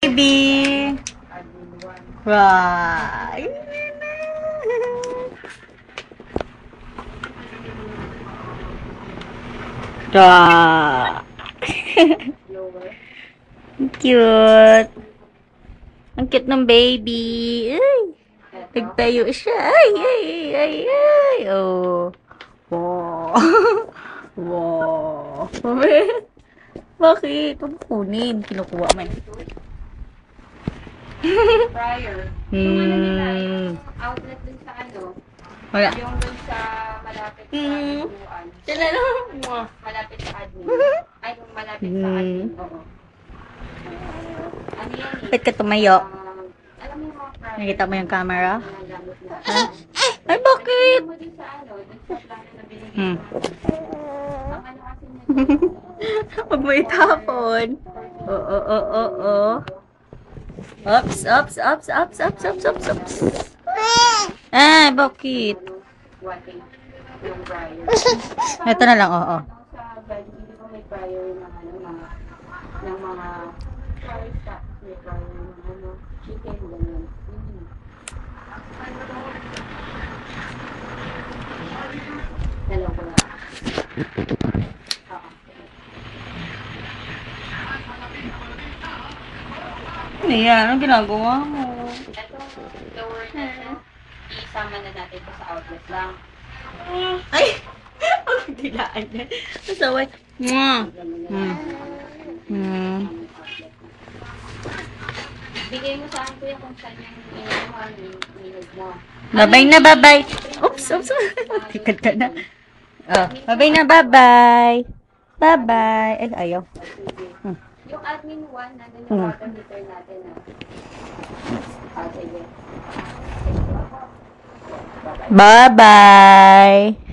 Baby. Right. Cute. Ang cute ng baby. Ay. Nagtayo siya. Ay, ay, ay, ay. Oh. Wow. Wow. Bakit? Huwag kunin. Kinukuha mo. Prior. Yung ano nila, yung outlet dun sa ano. Wala. Yung dun sa malapit sa admin. Sila Malapit sa admin. Ay, yung malapit sa admin. Oo. Ano yan eh? Bakit ka tumayo? Alam mo yung mga prior. Nakita mo yung camera? Ginagamit na. Ay, bakit? Mo dun sa ano, dun sa plano na binigay Hmm. mo. Ang ano kasi niya. Huwag mo itapon. Oo, oo, oo, oo. Oops, oops, oops, oops, oops, oops, oops, oops. Ay, bakit? Wating yung prior. Ito na lang, oo. Sa bed, hindi ko may prior ng ano, ng mga prior stock. May prior ng ano, chicken, ganyan. Dalaw ko lang. Ano yan? Anong ginagawa mo? Itong lower na ito, isama na natin ito sa outlet lang. Ay! Ang dilaan niya. Masaway. Mwah! Bigay mo sa akin kuya kung saan yung minod mo. Babay na, babay. Oops, oops. Tikad ka na. Oh, babay na, babay. Bye-bye. Ay, ayaw. Yung admin 1, nandun yung water heater natin. Sige. Bye-bye.